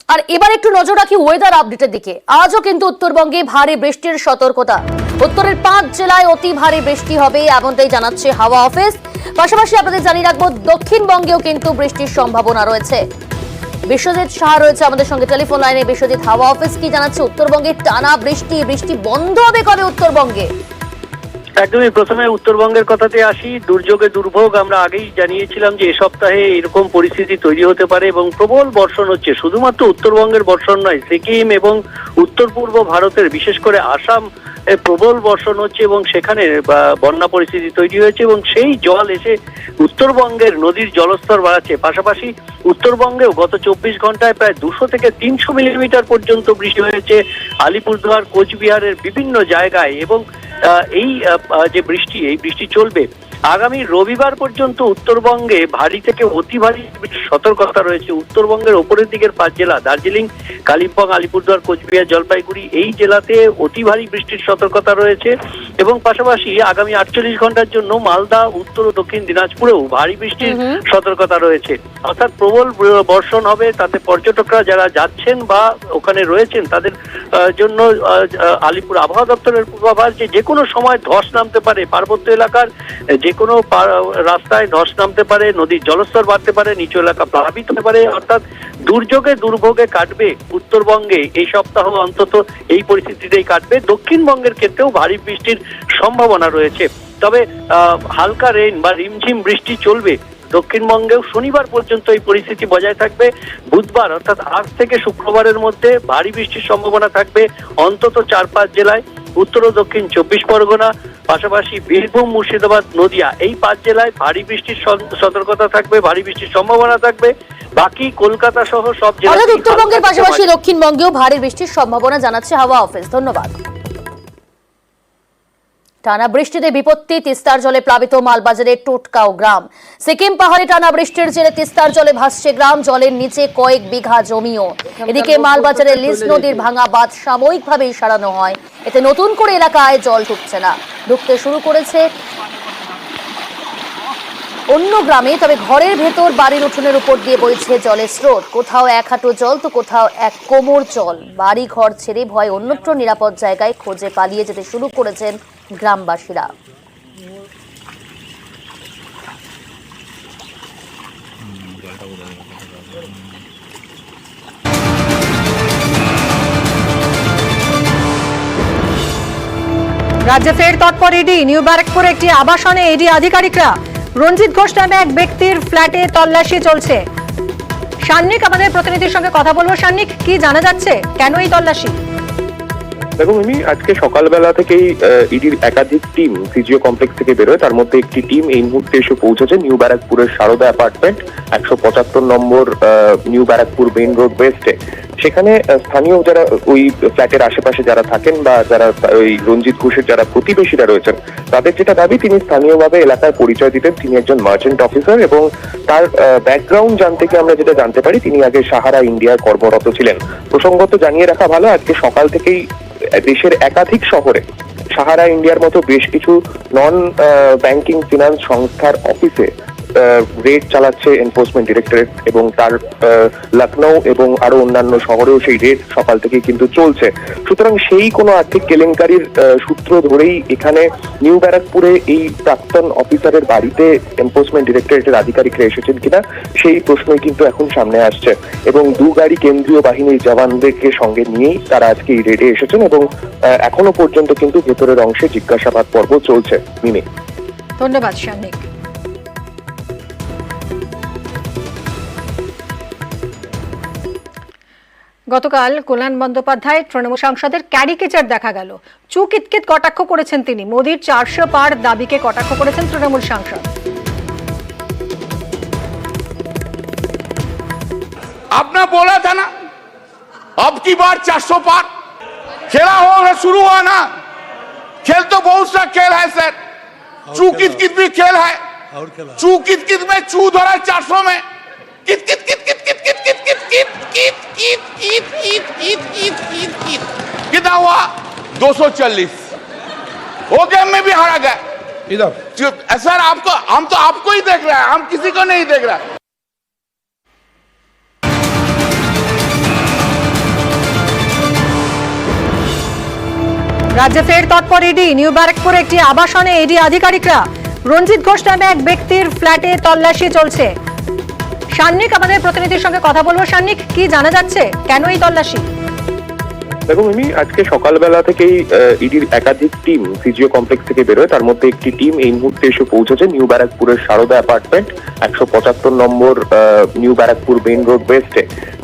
আর এবার একটু নজর রাখি ওয়েদার আপডেটের দিকে। আজও কিন্তু উত্তরবঙ্গে ভারী বৃষ্টির সতর্কতা। উত্তরের 5 জেলায় অতি ভারী বৃষ্টি হবে এমনটাই জানাচ্ছে হাওয়া অফিস। পাশাপাশি আপনাদের জানিয়ে রাখবো দক্ষিণবঙ্গেও কিন্তু বৃষ্টির সম্ভাবনা রয়েছে। বিশ্বজিৎ সাহা রয়েছে আমাদের সঙ্গে টেলিফোন লাইনে। বিশ্বজিৎ, হাওয়া অফিস কি জানাচ্ছে? উত্তরবঙ্গে টানা বৃষ্টি বন্ধ হবে কবে উত্তরবঙ্গে? একদমই প্রথমে উত্তরবঙ্গের কথাতে আসি। দুর্যোগে দুর্ভোগ আমরা আগেই জানিয়েছিলাম যে এ সপ্তাহে এরকম পরিস্থিতি তৈরি হতে পারে এবং প্রবল বর্ষণ হচ্ছে। শুধুমাত্র উত্তরবঙ্গের বর্ষণ নয়, সিকিম এবং উত্তর পূর্ব ভারতের বিশেষ করে আসাম প্রবল বর্ষণ হচ্ছে এবং সেখানে বন্যা পরিস্থিতি তৈরি হয়েছে এবং সেই জল এসে উত্তরবঙ্গের নদীর জলস্তর বাড়াচ্ছে। পাশাপাশি উত্তরবঙ্গেও গত 24 ঘন্টায় প্রায় 200 থেকে 300 মিলিমিটার পর্যন্ত বৃষ্টি হয়েছে আলিপুরদুয়ার, কোচবিহারের বিভিন্ন জায়গায়। এবং এই যে বৃষ্টি চলবে আগামী রবিবার পর্যন্ত। উত্তরবঙ্গে ভারী থেকে অতি ভারী সতর্কতা রয়েছে। উত্তরবঙ্গের ওপরের দিকের 5 জেলা দার্জিলিং, কালিম্পং, আলিপুরদুয়ার, কোচবিহার, জলপাইগুড়ি এই জেলাতে অতি ভারী বৃষ্টির সতর্কতা রয়েছে। এবং পাশাপাশি আগামী 48 ঘন্টার জন্য মালদা, উত্তর ও দক্ষিণ দিনাজপুরেও ভারী বৃষ্টির সতর্কতা রয়েছে। অর্থাৎ প্রবল বর্ষণ হবে। তাতে পর্যটকরা যারা যাচ্ছেন বা ওখানে রয়েছেন তাদের জন্য আলিপুর আবহাওয়া দপ্তরের পূর্বাভাস যে কোনো সময় ধস নামতে পারে। পার্বত্য এলাকার যে কোনো রাস্তায় ধস নামতে পারে, নদীর জলস্তর বাড়তে পারে, নিচু এলাকা প্লাবিত হতে পারে। অর্থাৎ দুর্যোগে দুর্ভোগে কাটবে উত্তরবঙ্গে এই সপ্তাহ, অন্তত এই পরিস্থিতিতেই কাটবে। দক্ষিণবঙ্গের ক্ষেত্রেও ভারী বৃষ্টির সম্ভাবনা রয়েছে, তবে হালকা রেইন বা রিমঝিম বৃষ্টি চলবে দক্ষিণবঙ্গেও। শনিবার পর্যন্ত এই পরিস্থিতি বজায় থাকবে। বুধবার অর্থাৎ আজ থেকে শুক্রবারের মধ্যে ভারী বৃষ্টির সম্ভাবনা থাকবে অন্তত 4-5 জেলায়, উত্তর ও দক্ষিণ 24 পরগনা, পাশাপাশি বীরভূম, মুর্শিদাবাদ, নদিয়া এই 5 জেলায় ভারী বৃষ্টির সতর্কতা থাকবে, ভারী বৃষ্টির সম্ভাবনা থাকবে। বাকি কলকাতা সহ সব জেলায় উত্তরবঙ্গের পাশাপাশি দক্ষিণবঙ্গেও ভারী বৃষ্টির সম্ভাবনা জানাচ্ছে হাওয়া অফিস। ধন্যবাদ। টানা বৃষ্টিতে বিপত্তি, তিস্তার জলে প্লাবিত মালবাজারের টোটকাও গ্রাম। সিকিম পাহাড়ে টানা বৃষ্টির জেরে তিস্তার জলে ভাসছে গ্রাম, জলের নিচে কয়েক বিঘা জমিও। এদিকে মালবাজারের লিস নদীর ভাঙা বাঁধ সাময়িকভাবেই সারানো হয়, এতে নতুন করে এলাকায় জল ঢুকছে না, ঢুকতে শুরু করেছে অন্য গ্রামে। তবে ঘরের ভেতর, বাড়ির উঠোনের উপর দিয়ে বইছে জলের স্রোত। কোথাও 1 হাঁটু জল তো কোথাও 1 কোমর জল। বাড়ি ঘর ছেড়ে ভয় অন্যত্র নিরাপদ জায়গায় খোঁজে পালিয়ে যেতে শুরু করেছেন গ্রামবাসীরা। রাজ্যে ফের তৎপর ইডি। নিউ ব্যারাকপুরে একটি আবাসনে ইডি আধিকারিকরা। রঞ্জিত ঘোষ নামে এক ব্যক্তির ফ্ল্যাটে তল্লাশি চলছে। সান্নিক আমাদের প্রতিনিধির সঙ্গে কথা বলবো। সান্নিক, কি জানা যাচ্ছে, কেন এই তল্লাশি? দেখুন, আমি আজকে সকালবেলা থেকেই ইডির একাধিক টিম সিজিও কমপ্লেক্স থেকে বেরোয়। তার মধ্যে একটি টিম এই মুহূর্তে এসে পৌঁছেছে নিউ ব্যারাকপুরের সারদা অ্যাপার্টমেন্ট 175 নম্বর নিউ ব্যারাকপুর মেইন রোড ওয়েস্টে। সেখানে স্থানীয় যারা ওই ফ্ল্যাটের আশেপাশে যারা থাকেন বা যারা ওই রঞ্জিত ঘোষের যারা প্রতিবেশীরা রয়েছেন, তাদের যেটা দাবি, তিনি স্থানীয়ভাবে এলাকায় পরিচয় দিতেন তিনি একজন মার্চেন্ট অফিসার এবং তার ব্যাকগ্রাউন্ড জানতে গিয়ে আমরা যেটা জানতে পারি, তিনি আগে সাহারা ইন্ডিয়ায় কর্মরত ছিলেন। প্রসঙ্গত জানিয়ে রাখা ভালো, আজকে সকাল থেকেই দেশের একাধিক শহরে সাহারা ইন্ডিয়ার মতো বেশ কিছু নন ব্যাংকিং ফিনান্স সংস্থার অফিসে রেড চালাচ্ছে এনফোর্সমেন্ট ডিরেক্টরেট এবং তার লখনৌ এবং আরো অন্যান্য শহরেও সেই রেড সকাল থেকে কিন্তু চলছে। সুতরাং সেই কোনো আর্থিক কেলেঙ্কারির সূত্র ধরেই এখানে নিউ ব্যারাকপুরে এই প্রাক্তন অফিসারের বাড়িতে এনফোর্সমেন্ট ডিরেক্টরেটের আধিকারিকরা এসেছেন কিনা সেই প্রশ্নই কিন্তু এখন সামনে আসছে। এবং 2 গাড়ি কেন্দ্রীয় বাহিনীর জওয়ানদেরকে সঙ্গে নিয়েই তারা আজকে এই রেডে এসেছেন এবং এখনো পর্যন্ত কিন্তু ভেতরের অংশে জিজ্ঞাসাবাদ পর্ব চলছে। মিমি, ধন্যবাদ সান্নিক। গতকাল কল্যাণ বন্দ্যোপাধ্যায় তৃণমূল সাংসদের ক্যারিকেচার দেখা গেল। চুকিতকিত কটাক্ষ করেছেন তিনি। মোদির 400 পার দাবিকে কটাক্ষ করেছেন তৃণমূল সাংসদ। आपने बोला था ना अब की बार 400 पार खेला हो, शुरू हुआ ना खेल। तो बहुत सा खेल है सर, चूकित भी खेल है। चूकित में चू धरा 400 में कित कित कित कित कित कित कित कित कित कित कित कित कित कित कित कित कित कितना हुआ 240। वो गेम में भी हारा गया इधर। सर आपको, हम तो आपको ही देख रहे हैं, हम किसी को नहीं देख रहे। রাজ্যে ফের তৎপর ইডি। নিউ ব্যারাকপুরে একটি আবাসনে ইডি আধিকারিকরা। রঞ্জিত ঘোষ নামে এক ব্যক্তির ফ্ল্যাটে তল্লাশি চলছে। সান্নিক আমাদের প্রতিনিধির সঙ্গে কথা বলবো। সান্নিক, কি জানা যাচ্ছে, কেন এই তল্লাশি? দেখুন, আমি আজকে সকালবেলা থেকেই ইডির একাধিক টিম সিজিও কমপ্লেক্স থেকে বেরোয়। তার মধ্যে একটি টিম এই মুহূর্তে এসে পৌঁছেছে নিউ ব্যারাকপুরের সারদা অ্যাপার্টমেন্ট 175 নম্বর নিউ ব্যারাকপুর মেইন রোড ওয়েস্টে।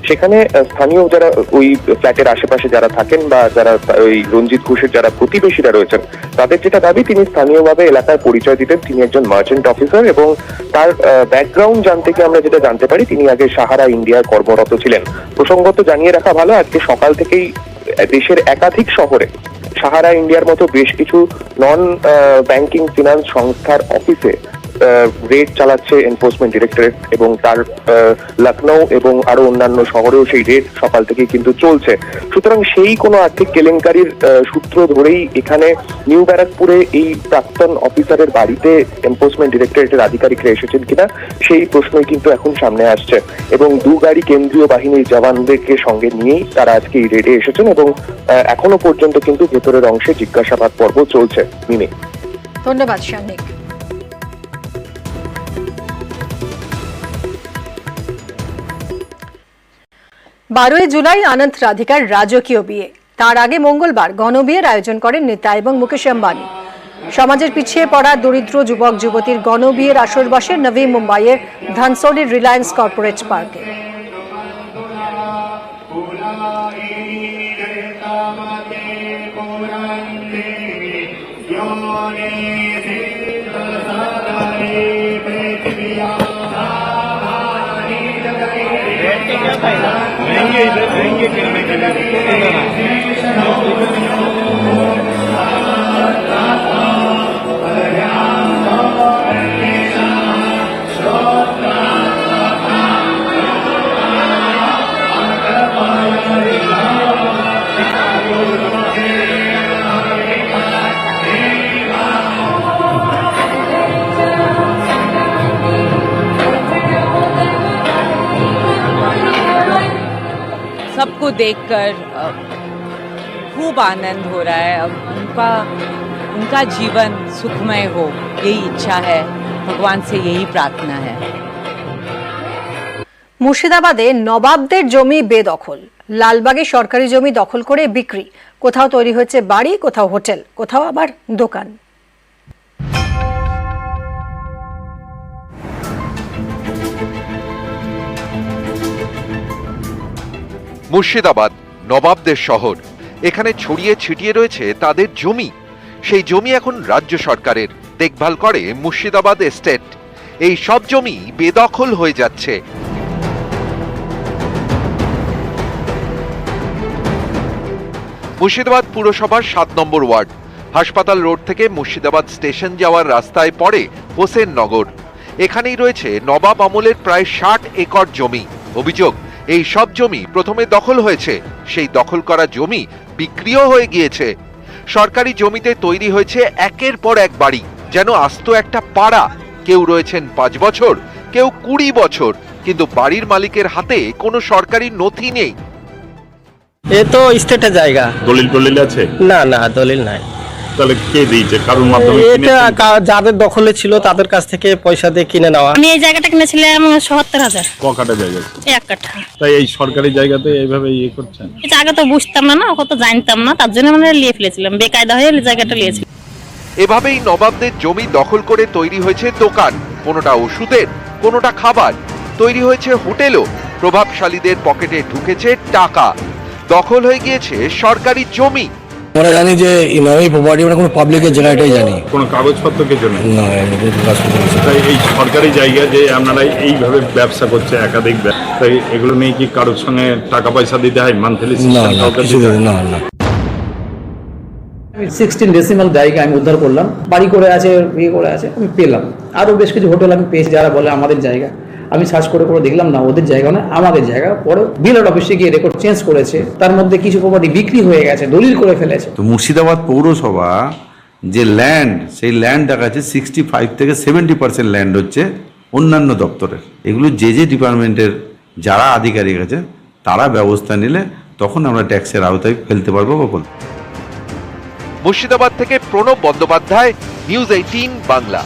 সেখানে স্থানীয় যারা ওই ফ্ল্যাটের আশেপাশে যারা থাকেন বা যারা ওই রঞ্জিত ঘোষের যারা প্রতিবেশীরা রয়েছেন, তাদের যেটা দাবি, তিনি স্থানীয়ভাবে এলাকায় পরিচয় দিতেন তিনি একজন মার্চেন্ট অফিসার, এবং তার ব্যাকগ্রাউন্ড জানতে গিয়ে আমরা যেটা জানতে পারি, তিনি আগে সাহারা ইন্ডিয়ায় কর্মরত ছিলেন। প্রসঙ্গত জানিয়ে রাখা ভালো, আজকে সকাল থেকেই দেশের একাধিক শহরে সাহারা ইন্ডিয়ার মতো বেশ কিছু নন ব্যাংকিং ফিনান্স সংস্থার অফিসে রেড চালাচ্ছে এনফোর্সমেন্ট ডিরেক্টরেট, এবং তার লখনৌ এবং আরো অন্যান্য শহরেও সেই রেড সকাল থেকে কিন্তু চলছে। সুতরাং সেই কোনো আর্থিক কেলেঙ্কারির সূত্র ধরেই এখানে নিউ ব্যারাকপুরে এই প্রাক্তন অফিসারের বাড়িতে এনফোর্সমেন্ট ডিরেক্টরেটের আধিকারিকরা এসেছেন কিনা সেই প্রশ্নই কিন্তু এখন সামনে আসছে, এবং 2 গাড়ি কেন্দ্রীয় বাহিনীর জওয়ানদেরকে সঙ্গে নিয়েই তারা আজকে এই রেডে এসেছেন, এবং এখনো পর্যন্ত কিন্তু ভেতরের অংশে জিজ্ঞাসাবাদ পর্ব চলছে। মিমি, ধন্যবাদ সান্নিক। 12 জুলাই অনন্ত রাধিকার রাজকীয় বিয়ে। তার আগে মঙ্গলবার গণবিয়ের আয়োজন করেন নেতা এবং মুকেশ আম্বানি। সমাজের পিছিয়ে পড়া দরিদ্র যুবক যুবতীর গণবিয়ের আসর বসে নবী মুম্বাইয়ের ধানসোলির রিলায়েন্স কর্পোরেট পার্কে। सबको देखकर खूब आनंद हो रहा है। अब उनका जीवन सुखमय हो, यही इच्छा है, भगवान से यही प्रार्थना है। মুর্শিদাবাদে নবাবদের জমি বেদখল। লালবাগে সরকারি জমি দখল করে বিক্রি। কোথাও তৈরি হচ্ছে বাড়ি, কোথাও হোটেল, কোথাও আবার দোকান। মুর্শিদাবাদ নবাবদের শহর। এখানে ছড়িয়ে ছিটিয়ে রয়েছে তাদের জমি। সেই জমি এখন রাজ্য সরকারের, দেখভাল করে মুর্শিদাবাদ এস্টেট। এই সব জমি বেদখল হয়ে যাচ্ছে। মুর্শিদাবাদ পুরসভার 7 নম্বর ওয়ার্ড, হাসপাতাল রোড থেকে মুর্শিদাবাদ স্টেশন যাওয়ার রাস্তায় পড়ে হোসেন নগর। এখানেই রয়েছে নবাব আমলের প্রায় 60 একর জমি। অভিযোগ, এই সব জমি প্রথমে দখল হয়েছে, সেই দখল করা জমি বিক্রিও হয়ে গিয়েছে। সরকারি জমিতে তৈরি হয়েছে একের পর এক বাড়ি, যেন আস্ত একটা পাড়া। কেউ রয়েছেন 5 বছর, কেউ 20 বছর, কিন্তু বাড়ির মালিকের হাতে কোনো সরকারি নথি নেই। এ তো স্টেটের জায়গা। দলিল আছে? না দলিল নাই। তাহলে কে দিয়েছে? কারোর মাধ্যমে? এটা যাদের দখলে ছিল তাদের কাছ থেকে পয়সা দিয়ে কিনে নেওয়া। আমি এই জায়গাটা কিনেছিলাম ৭৭,০০০। ক কাটা জায়গা? 1 কাঠা। তাই এই সরকারি জায়গাতে এইভাবে করছেন? এটা আগে তো বুঝতাম না, কত জানতাম না, তার জন্য মানে নিয়ে ফেলেছিলাম, বেকায়দা হয়ে জায়গাটা নিয়েছি। এভাবেই নবাবদের জমি দখল করে তৈরি হয়েছে দোকান, কোনোটা ওষুধের, কোনোটা খাবার। তৈরি হয়েছে হোটেলও। প্রভাবশালীদের পকেটে ঢুকেছে টাকা। দখল হয়ে গিয়েছে সরকারি জমি। আমরা জানি যে ইমামি প্রপার্টি মানে কোনো পাবলিকের জায়গা, এটাই জানি। কোনো কাগজপত্র কিছু নেই? না, তাই এই সরকারি জায়গা যে আপনারা এইভাবে ব্যবসা করছে একাধিক, তাই এগুলো নিয়ে কি কারোর সঙ্গে টাকা পয়সা দিতে হয় মান্থলি? না। 16 ডেসিমাল জায়গা আমি উদ্ধার করলাম, বাড়ি করে আছে, বিয়ে করে আছে, আমি পেলাম। আরও বেশ কিছু হোটেল আমি পেয়েছি যারা বলে আমাদের জায়গা। আমি সার্চ করে দেখলাম না, ওদের জায়গা না, আমাদের জায়গা। পরে বিএলআর অফিসে গিয়ে রেকর্ড চেঞ্জ করেছে, তার মধ্যে কিছু প্রপার্টি বিক্রি হয়ে গেছে, দলিল করে ফেলেছে। তো মুর্শিদাবাদ পৌরসভা যে ল্যান্ড, সেই ল্যান্ড দেখাচ্ছে 65 থেকে 70% ল্যান্ড হচ্ছে অন্যান্য দপ্তরের। এগুলো যে ডিপার্টমেন্টের যারা আধিকারিক আছে তারা ব্যবস্থা নিলে তখন আমরা ট্যাক্সের আওতায় ফেলতে পারবো বা বলতে। মুর্শিদাবাদ থেকে প্রণব বন্দ্যোপাধ্যায়, নিউজ 18 বাংলা।